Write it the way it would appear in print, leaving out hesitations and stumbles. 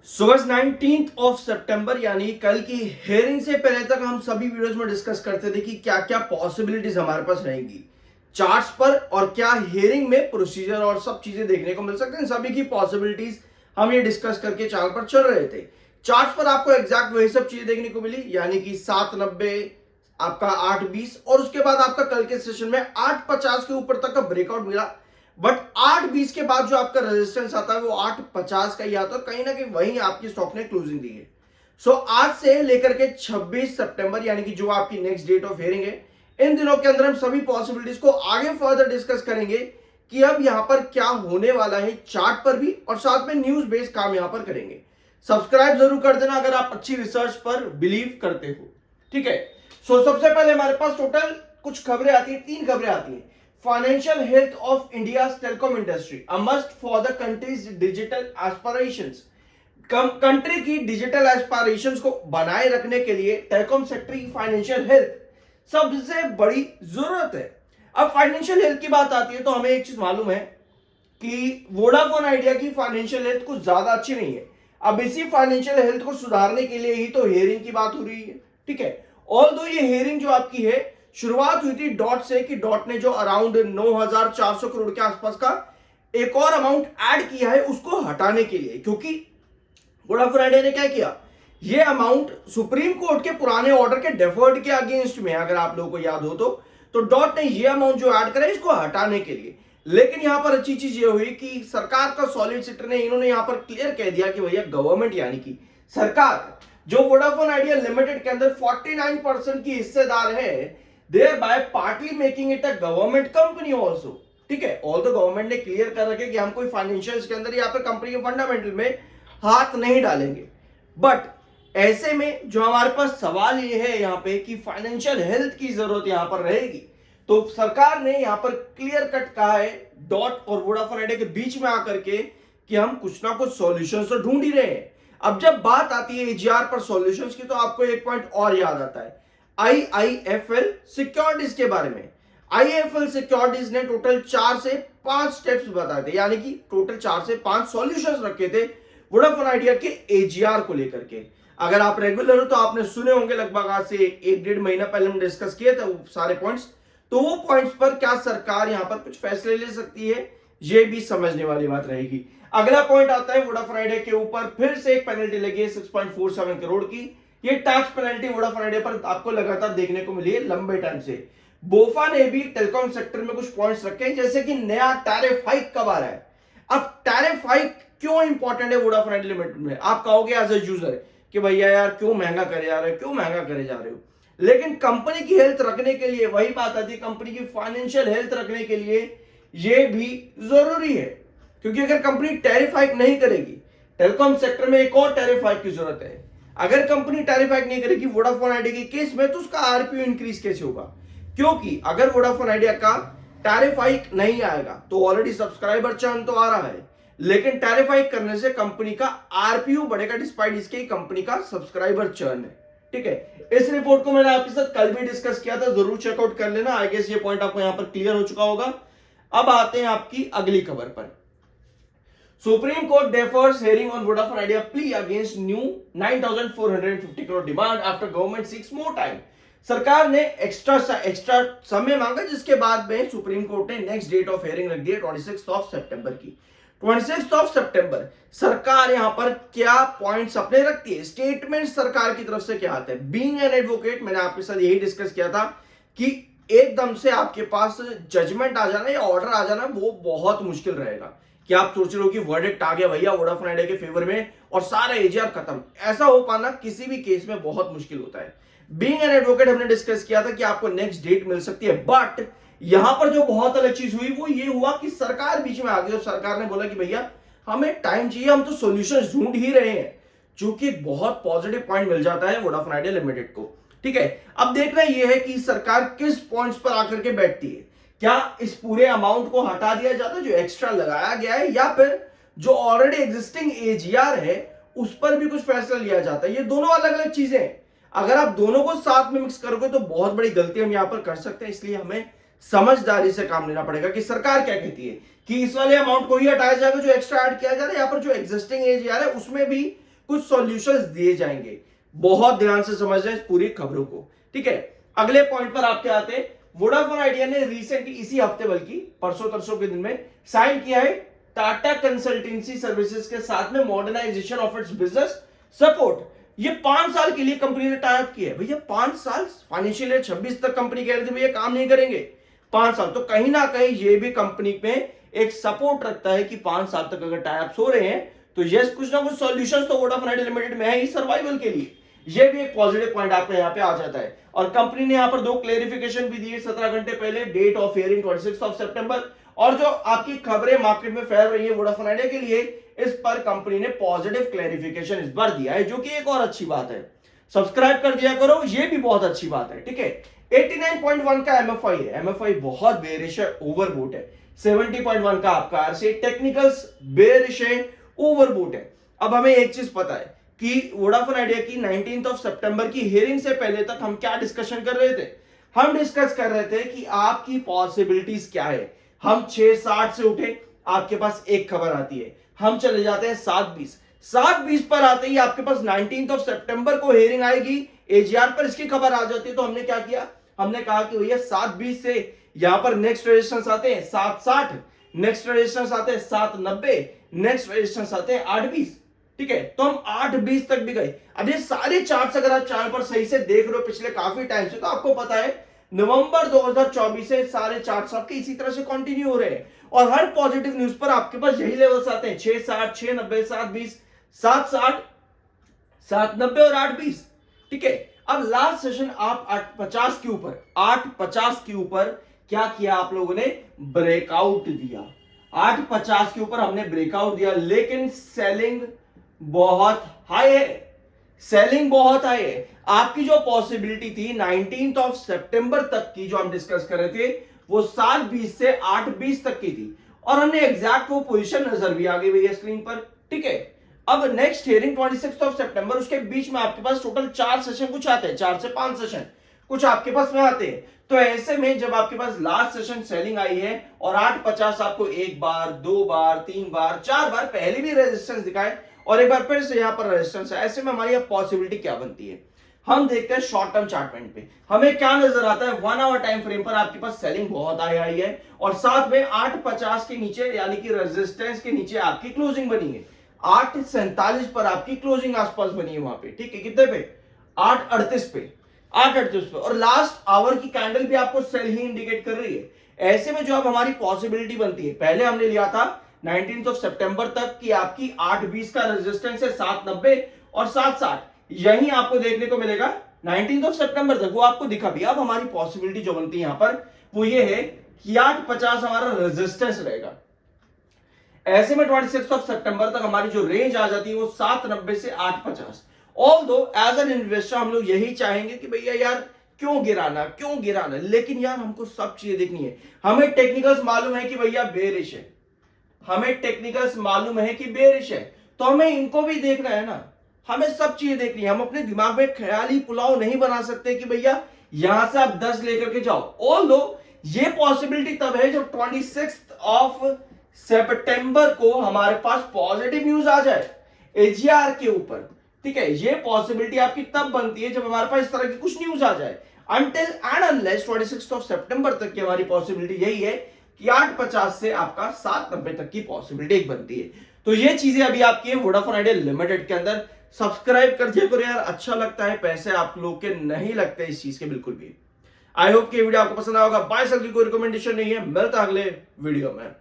सुबह 19 सितंबर यानी कल की हेयरिंग से पहले तक हम सभी वीडियोस में डिस्कस करते थे कि क्या क्या पॉसिबिलिटीज हमारे पास रहेंगी चार्ट्स पर और क्या हेयरिंग में प्रोसीजर और सब चीजें देखने को मिल सकते हैं। सभी की पॉसिबिलिटीज हम ये डिस्कस करके चैनल पर चल रहे थे। चार्ट्स पर आपको एग्जैक्ट वही सब चीजें देखने को मिली, यानी कि 790, आपका 820 और उसके बाद आपका कल के सेशन में 850 के ऊपर तक का ब्रेकआउट मिला। बट 820 के बाद जो आपका रेजिस्टेंस आता है वो 850 का ही आता है, कहीं ना कहीं वहीं आपकी स्टॉक ने क्लोजिंग दी है। सो आज से लेकर के 26 सितंबर यानी कि जो आपकी नेक्स्ट डेट ऑफ हियरिंग है, इन दिनों के अंदर हम सभी पॉसिबिलिटीज को आगे फर्दर डिस्कस करेंगे कि अब यहां पर क्या होने वाला है चार्ट पर भी, और साथ में न्यूज बेस्ड काम यहां पर करेंगे। सब्सक्राइब जरूर कर देना अगर आप अच्छी रिसर्च पर बिलीव करते हो, ठीक है। सो सबसे पहले हमारे पास टोटल कुछ खबरें आती है, 3 खबरें आती है। Financial health of India telecom industry, a must for the countries digital aspirations. Country की डिजिटल एस्पिरेशंस को बनाए रखने के लिए टेलीकॉम सेक्टर की फाइनेंशियल हेल्थ सबसे बड़ी जरूरत है। अब फाइनेंशियल हेल्थ की बात आती है तो हमें एक चीज मालूम है कि वोडाफोन आइडिया की फाइनेंशियल हेल्थ कुछ ज्यादा अच्छी नहीं है। अब इसी फाइनेंशियल हेल्थ को सुधारने के लिए ही तो हियरिंग की बात हो रही है, ठीक है। ऑल्दो ये हियरिंग जो आपकी है शुरुआत हुई थी डॉट से, कि डॉट ने जो अराउंड 9,400 करोड़ के आसपास का एक और अमाउंट ऐड किया है उसको हटाने के लिए, क्योंकि वोडाफोन आइडिया ने क्या किया, ये अमाउंट सुप्रीम कोर्ट के पुराने ऑर्डर के डेफर्ड के अगेंस्ट में, अगर आप लोगों को याद हो तो डॉट ने ये अमाउंट जो ऐड करा इसको हटाने के लिए। लेकिन यहां पर अच्छी चीज ये हुई कि सरकार का सॉलिसिटर ने इन्होंने यहां पर क्लियर कह दिया कि भैया गवर्नमेंट यानी कि सरकार जो वोडाफोन आइडिया लिमिटेड के अंदर 49% की हिस्सेदार है, thereby partly making it a government company also, ठीक है। ऑल द गवर्नमेंट ने क्लियर कर रखे कि हम कोई फाइनेंशियल्स के अंदर या फिर कंपनी के फंडामेंटल में हाथ नहीं डालेंगे। बट ऐसे में जो हमारे पास सवाल ये है यहाँ पे कि फाइनेंशियल हेल्थ की जरूरत यहां पर रहेगी, तो सरकार ने यहां पर क्लियर कट कहा है डॉट और वोडाफोन आइडिया के बीच में आकर के कि हम कुछ ना कुछ सॉल्यूशंस तो ढूंढ ही रहे हैं। अब जब बात आती है एजीआर पर सॉल्यूशंस की तो आपको एक पॉइंट और याद आता है आईआईएफएल सिक्योरिटीज के बारे में। आईआईएफएल सिक्योरिटीज ने टोटल 4 से 5 स्टेप्स बताए थे, यानी कि टोटल 4 से 5 सॉल्यूशंस रखे थे वोडाफोन आइडिया के एजीआर को लेकर के। अगर आप रेगुलर हो तो आपने सुने होंगे, लगभग आज से 1-1.5 महीना पहले हम डिस्कस किए थे वो सारे पॉइंट्स। तो वो पॉइंट्स पर क्या सरकार यहां पर कुछ फैसले ले सकती है, ये भी समझने वाली बात रहेगी। अगला पॉइंट आता है वोडाफोन आइडिया के ऊपर फिर से एक पेनल्टी लगी है 6.47 करोड़ की। ये टैक्स पेनल्टी वोडाफोन आइडिया पर आपको लगातार देखने को मिली है लंबे टाइम से। बोफा ने भी टेलीकॉम सेक्टर में कुछ पॉइंट्स रखे हैं, जैसे कि नया टैरिफ हाइक कब आ रहा है। अब टैरिफ हाइक क्यों इंपॉर्टेंट है वोडाफोन आइडिया लिमिटेड में, आप कहोगे एज ए यूजर कि भैया यार क्यों महंगा करे जा रहे हो, क्यों महंगा करे जा रहे हो। लेकिन कंपनी की हेल्थ रखने के लिए, वही बात आती है, कंपनी की फाइनेंशियल हेल्थ रखने के लिए यह भी जरूरी है। क्योंकि अगर कंपनी टैरिफ हाइक नहीं करेगी, टेलीकॉम सेक्टर में एक और टैरिफ हाइक की जरूरत है। अगर कंपनी टैरिफ हाइक नहीं करेगी वोडाफोन आइडिया के केस में, तो उसका आरपीयू इंक्रीज कैसे होगा। क्योंकि अगर वोडाफोन आइडिया का टैरिफ हाइक नहीं आएगा तो ऑलरेडी सब्सक्राइबर चर्न तो आ रहा है, लेकिन टैरिफ हाइक करने से कंपनी का आरपीयू बढ़ेगा, डिस्पाइट इसके कंपनी का सब्सक्राइबर चर्न है, ठीक है। इस रिपोर्ट को मैंने आपके साथ कल भी डिस्कस किया था, जरूर चेकआउट कर लेना। आई गेस ये पॉइंट आपको यहां पर क्लियर हो चुका होगा। अब आते हैं आपकी अगली खबर पर। Supreme court defers hearing on Vodafone Idea plea against new 9,450 crore demand after government seeks more time. सरकार ने एक्स्ट्रा समय मांगा, जिसके बाद में सुप्रीम कोर्ट ने नेक्स्ट डेट ऑफ हियरिंग रख दी है 26 सितंबर की। 26 सितंबर सरकार यहां पर क्या पॉइंट्स अपने रखती है, स्टेटमेंट सरकार की तरफ से क्या आता है। बीइंग एन एडवोकेट, मैंने आपके साथ यही डिस्कस किया था कि एकदम से आपके पास जजमेंट आ जाना या ऑर्डर आ जाना वो बहुत मुश्किल रहेगा। कि आप सोच रहे हो कि वर्डिक्ट आ गया भैया वोडाफोन आइडिया के फेवर में और सारा एजीआर खत्म, ऐसा हो पाना किसी भी केस में बहुत मुश्किल होता है। बीइंग एन एडवोकेट हमने डिस्कस किया था कि आपको नेक्स्ट डेट मिल सकती है, बट यहां पर जो बहुत अलग चीज हुई वो ये हुआ कि सरकार बीच में आ गई और सरकार ने बोला कि भैया हमें टाइम चाहिए, हम तो सॉल्यूशंस ढूंढ ही रहे हैं, जो कि एक बहुत पॉजिटिव पॉइंट मिल जाता है वोडाफोन आइडिया लिमिटेड को, ठीक है। अब देखना यह है कि सरकार किस पॉइंट्स पर आकर के बैठती है। क्या इस पूरे अमाउंट को हटा दिया जाता है जो एक्स्ट्रा लगाया गया है, या फिर जो ऑलरेडी एग्जिस्टिंग एजीआर है उस पर भी कुछ फैसला लिया जाता है। ये दोनों अलग अलग चीजें हैं। अगर आप दोनों को साथ में मिक्स करोगे तो बहुत बड़ी गलती हम यहां पर कर सकते हैं। इसलिए हमें समझदारी से काम लेना पड़ेगा कि सरकार क्या कहती है कि इस वाले अमाउंट को ही हटाया जाएगा जो एक्स्ट्रा ऐड किया जा रहा है, या फिर जो एग्जिस्टिंग एजीआर है उसमें भी कुछ सॉल्यूशंस दिए जाएंगे। बहुत ध्यान से समझ रहे हैं पूरी खबरों को, ठीक है। अगले पॉइंट पर आपके आते हैं। वोडाफोन आइडिया ने रिसेंटली इसी हफ्ते बल्कि परसों तरसों के दिन में साइन किया है टाटा कंसल्टेंसी सर्विसेज के साथ में modernisation of its business support. ये 5 साल के लिए कंपनी ने टाई अप किया है। भैया 5 साल, फाइनेंशियल ईयर 26 तक कंपनी कह रही थी भैया काम नहीं करेंगे 5 साल, तो कहीं ना कहीं ये भी कंपनी में एक सपोर्ट रखता है कि 5 साल तक अगर टाई अप्स हो रहे हैं तो यस कुछ ना कुछ सॉल्यूशंस तो वोडाफोन आइडिया लिमिटेड में है ही सर्वाइवल के लिए। ये भी एक पॉजिटिव पॉइंट आपके यहाँ पे आ जाता है। और कंपनी ने यहाँ पर 2 क्लेरिफिकेशन भी दिए 17 घंटे पहले, डेट ऑफ हियरिंग 26 सितंबर। और जो आपकी खबरें मार्केट में फैल रही है वोडाफोन आइडिया के लिए, इस पर कंपनी ने पॉजिटिव क्लेरिफिकेशन इस बार दिया है, जो कि एक और अच्छी बात है। सब्सक्राइब कर दिया करो, ये भी बहुत अच्छी बात है, ठीक है। 89.1 का एमएफआई है, एमएफआई बहुत बेरिश है, ओवरबूट है। 70.1 का आपका आरसी टेक्निकल्स बेरिश है, ओवरबूट है। अब हमें एक चीज पता है कि वोडाफोन आइडिया की 19 सितंबर की हियरिंग से पहले तक हम क्या डिस्कशन कर रहे थे। हम डिस्कस कर रहे थे कि आपकी पॉसिबिलिटीज क्या है। हम 6:60 से उठे, आपके पास एक खबर आती है, हम चले जाते हैं 7:20 पर आते ही आपके पास 19 सितंबर को हियरिंग आएगी, एजीआर पर इसकी खबर आ जाती है। तो हमने क्या किया, हमने कहा कि भैया 7:20 से यहां पर नेक्स्ट रजिस्ट्रेशन आते हैं 7:60, नेक्स्ट रजिस्ट्रेशन आते हैं 7:90, नेक्स्ट रजिस्ट्रेशन आते हैं 8:20, ठीक है। तो हम 8:20 तक भी गए। अब ये सारे चार्ट्स अगर आप चैनल पर सही से देख रहे हो पिछले काफी टाइम से, तो आपको पता है नवंबर 2024 से सारे चार्ट्स आपके इसी तरह से कंटिन्यू हो रहे हैं। और हर पॉजिटिव न्यूज पर आपके पास यही लेवल्स आते हैं 6:60, 6:90, 7:20, 7:60, 7:90 और 8:20, ठीक है। अब लास्ट सेशन आप 8:50 के ऊपर, 8:50 के ऊपर क्या किया आप लोगों ने, ब्रेकआउट दिया। 8:50 के ऊपर हमने ब्रेकआउट दिया, लेकिन सेलिंग बहुत हाई है, सेलिंग बहुत हाई है। आपकी जो पॉसिबिलिटी थी 19 सितंबर तक की जो हम डिस्कस कर रहे थे, वो 7:20 से 8:20 तक की थी। और हमने एग्जैक्ट वो पोजीशन नजर भी आ गई भैया स्क्रीन पर, ठीक है। अब नेक्स्ट हियरिंग 26 सितंबर, उसके बीच में आपके पास टोटल 4 सेशन कुछ आते हैं, 4 से 5 सेशन कुछ आपके पास में आते हैं। तो ऐसे में जब आपके पास लास्ट सेशन सेलिंग आई है और 8:50 आपको 1 बार, 2 बार, 3 बार, 4 बार पहले भी रेजिस्टेंस दिखाए और एक बार फिर से यहां पर रेजिस्टेंस है, ऐसे में हमारी अब पॉसिबिलिटी क्या बनती है। हम देखते हैं शॉर्ट टर्म चार्ट पे हमें क्या नजर आता है। 1 आवर टाइम फ्रेम पर आपके पास सेलिंग बहुत आई है और साथ में 8:50 के नीचे यानी कि रेजिस्टेंस के नीचे आपकी क्लोजिंग बनी है। 8:47 पर आपकी क्लोजिंग आसपास बनी है वहां पे, ठीक है। कितने पे, 8:38 पे, 8:38 पे। और लास्ट आवर की कैंडल भी आपको सेल ही इंडिकेट कर रही है। ऐसे में जो अब हमारी पॉसिबिलिटी बनती है, पहले हमने लिया था 19 सितंबर तक की आपकी 8:20 का रेजिस्टेंस है 7:90 और 7:60, यही आपको देखने को मिलेगा 19 सितंबर तक, वो आपको दिखा भी। अब हमारी पॉसिबिलिटी जो बनती है यहां पर वो ये है कि 8:50 हमारा रेजिस्टेंस रहेगा। ऐसे में 26 सितंबर तक हमारी जो रेंज आ जाती है वो 7:90 से 8:50। ऑल्दो एज एन इन्वेस्टर हम लोग यही चाहेंगे कि भैया यार क्यों गिराना, लेकिन यार हमको सब चीजें देखनी है। हमें टेक्निकल्स मालूम है कि भैया बेरिश है, हमें टेक्निकल्स मालूम है कि बेरिश है, तो हमें इनको भी देखना है ना, हमें सब चीजें देखनी है। हम अपने दिमाग में ख्याली पुलाव नहीं बना सकते कि भैया यहां से आप 10 लेकर के जाओ। ऑल्दो ये पॉसिबिलिटी तब है जब 26 सितंबर को हमारे पास पॉजिटिव न्यूज आ जाए एजीआर के ऊपर, ठीक है। ये पॉसिबिलिटी आपकी तब बनती है जब हमारे पास इस तरह की कुछ न्यूज आ जाए। अनटिल एंड अनलेस 26 सितंबर तक की हमारी पॉसिबिलिटी यही है कि 8:50 से आपका 7:90 तक की पॉसिबिलिटी एक बनती है। तो ये चीजें अभी आपकी है वोडाफोन आइडिया लिमिटेड के अंदर। सब्सक्राइब कर दिया करो यार, अच्छा लगता है, पैसे आप लोग के नहीं लगते इस चीज के बिल्कुल भी। आई होप कि वीडियो आपको पसंद आएगा। बाय, कोई रिकमेंडेशन नहीं है, मिलता अगले वीडियो में।